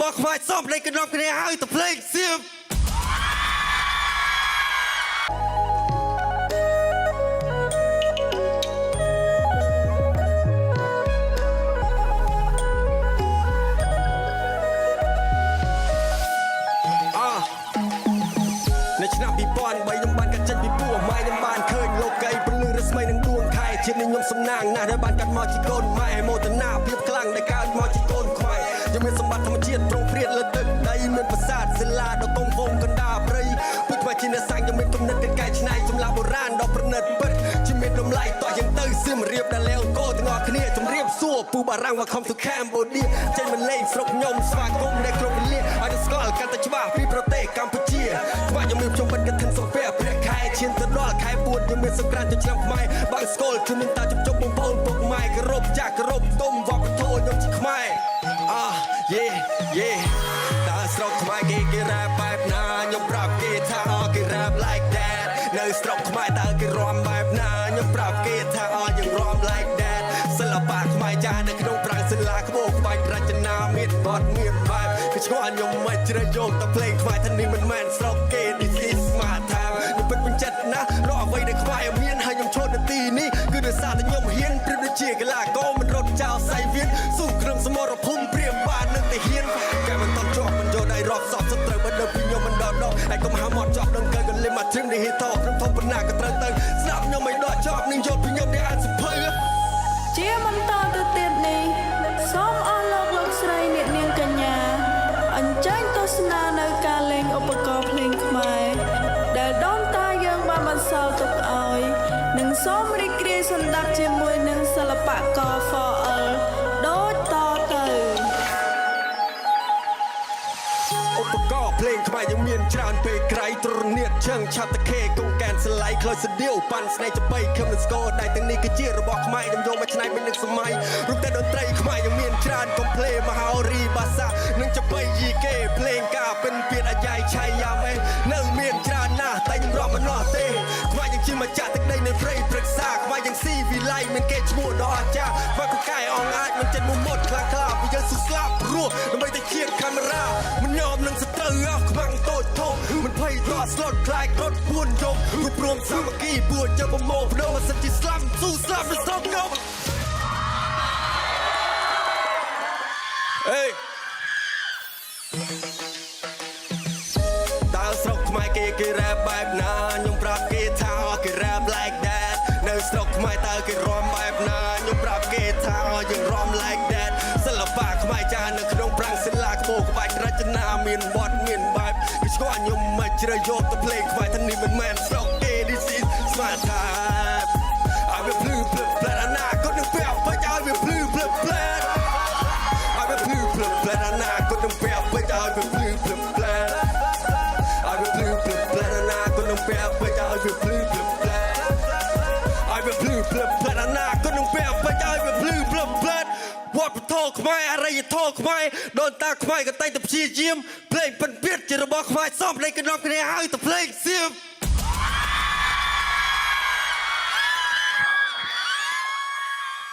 របស់ខ្មែរសំលេងកណ្ដប់គ្នាហើយទៅភ្លេងសៀមในឆ្នាំ2003ខ្ញុំបានកាត់ចេញពីពោះម៉ែខ្ញុំបានឃើញលោកីពលឺរស្មីនឹងដួងខែជាតិនេះខ្ញុំសំណាងណាស់ដែលបានកាត់មកជាកូនម៉ែមោទនាភាពខ្លាំងដែលកើតមកជាកូនខ្មែរយើងមានសម្បត្តិធម្មជាតិទ្រង់ព្រាតលើទឹកដីមានប្រាសាទសិលាដ៏គង់វង្សកណ្ដាលព្រៃពុទ្ធខ្មែរជាអ្នកសាងយើងមានគំនិតកែច្នៃសម្លាប់បុរាណដ៏ប្រណិតពិតជាមានតម្លៃតោះយើងទៅសៀមរាបដែលលេងអង្គរទាំងអស់គ្នាជំរាបសួរពូបារាំង Welcome to Cambodia ចេញមកលេងស្រុកខ្ញុំស្វាគមន៍នៅគ្រប់វេលាឲ្យទៅស្គាល់កាន់តែច្បាស់ពីប្រទេសកម្ពុជាស្វាខ្ញុំមានខ្ញុំពិតកថាសុភ័ក្រព្រះខែឈានទៅដល់ខែ4យើងមានសង្គ្រាមឆ្នាំខ្មែរបើស្គាល់គឺមានតាជប់បងប្អូនពុកម៉ែគោរពចាស់គោរពទុំវប្បធម៌ខ្ញុំជាខ្មែរយេតើស្រុកខ្មែរគេរ៉ាបបែបណាខ្ញុំប្រាប់គេថាគេរ៉ាប like that នៅស្រុកខ្មែរតើគេរាំបែបណាខ្ញុំប្រាប់គេថាយើងរាំ like that សិល្បៈខ្មែរចាស់នៅក្នុងប្រាង្គសិលាក្បូរក្បាច់រចនាមានបទមានបែបគឺឆ្ងល់ខ្ញុំមិនជ្រើសយកតែភ្លេងខ្មែរថានេះមិនមែនស្រុកគេ This is my town ខ្ញុំពិតពេញចិត្តណាស់រកអ្វីដែលខ្មែរមានហើយខ្ញុំឈរនៅទីនេះគឺដោយសារតែខ្ញុំហ៊ានប្រៀបដូចជាកីឡាករមិនរត់ចោលសៃវៀនស៊ូក្នុងសមរភូមិព្រាមបាននឹងតែហ៊ានគេមិនតន់ជាប់មិនយកដៃរាប់សពសុទ្ធត្រូវបើដល់ពីខ្ញុំមិនដល់ហើយកុំហៅមកជាប់នឹងកើកលិមមកទ្រឹមនេះហេតខ្ញុំធំប៉ុណ្ណាក៏ត្រូវទៅស្ដាប់ខ្ញុំមិនដកជាប់នឹងយកពីខ្ញុំដែលអានសភៅជាបន្តទៅទៀតនេះសូមអស់លោកស្រីអ្នកនាងកញ្ញាអញ្ជើញទស្សនានៅការលេងឧបករណ៍ភ្លេងខ្មែរដែលដូនតាយើងបានបន្សល់ទុកឲ្យនិងសូមរីករាយសន្តាប់ជាមួយនឹងសិល្បករ 4L ដូចតទៅឧបករណ៍ភ្លេងខ្មែរយើងមានច្រើនពេលក្រៃទ្រនៀតជើងឆាប់តខេកងកានស្លៃក្លោយស្ដៀវប៉ាន់ស្នេហ៍ចំបៃខឹមនឹងស្គរដៃទាំងនេះគឺជារបស់ខ្មែរខ្ញុំយកមកច្នៃមិននឹកសម័យរូបតែតន្ត្រីខ្មែរយើងមានច្រើនកុំភ្លេមហោរីបាសានិងចំបៃយីគេភ្លេងការពិនពៀតអាយ៉ៃឆៃយ៉ាវេនៅមានច្រើនណាស់តែខ្ញុំរាប់មិនអស់ទេខ្មែរយើងជាម្ចាស់ទឹកដីនៃព្រៃព្រឹក្សាខ្មែរយើងស៊ីវិល័យមានគេឈ្មោះដ៏អស្ចារ្យខ្មែរកកែអងអាចមិនចិត្តមុំមុតខ្លាំងខ្លាពីយើងស៊ូស្លាប់ព្រោះដើម្បីតែជាតិកាមេរ៉ាមិនញោមនឹងសត្រូវខ្មាំងតូចធំមិនភ័យតស្លុតខ្លាយក្រត់ពួនយំរួបរวมសាមគ្គីពួនយកប្រមោបដូរសិទ្ធិស្លាប់ស៊ូស្លាប់មិនស្រុកខ្ញុំអេតើស្រុកខ្មែរគេរ៉ាបបែបណាខ្ញុំប្រាប់គេថាគេរ៉ាប like that នៅស្រុកខ្មែរតើគេរាំបែបណាខ្ញុំប្រាប់គេថាយើងរាំ like that សិល្បៈខ្មែរចាស់នៅក្នុងប្រាង្គសិលាក្បូរក្បាច់រចនាមានបទមានបែបគឺឆ្កល់ខ្ញុំមិនជ្រើសយកតែភ្លេងខ្មែរថានេះមិនមែនស្រុកគេ This is my time ឲ្យវាភ្លឺភ្លឹបផ្លែអនាគតនឹងពាក់ពេចឲ្យវាភ្លឺភ្លឹបផ្លែឲ្យវាភ្លឺភ្លឹបផ្លែអនាគតនឹងពាក់ពេចឲ្យវាភ្លឺភ្លឹបផ្លែឲ្យវាភ្លឺភ្លឹបផ្លែអនាគតនឹងពាក់ពេចឲ្យវាភ្លឺភ្លឹបផ្លែឲ្យវាភ្លឺភ្លឹបផ្លែអនាគតនឹងពាក់ពេចឲ្យវាភ្លឺភ្លឹបផ្លែវត្តធម៌ខ្មែរអរិយធម៌ខ្មែរដូនតាខ្មែរក៏តែងតែព្យាយាមភ្លេងពិនពៀតជារបស់ខ្មែរសំលេងកណ្ដប់គ្នាហើយទៅភ្លេងសៀម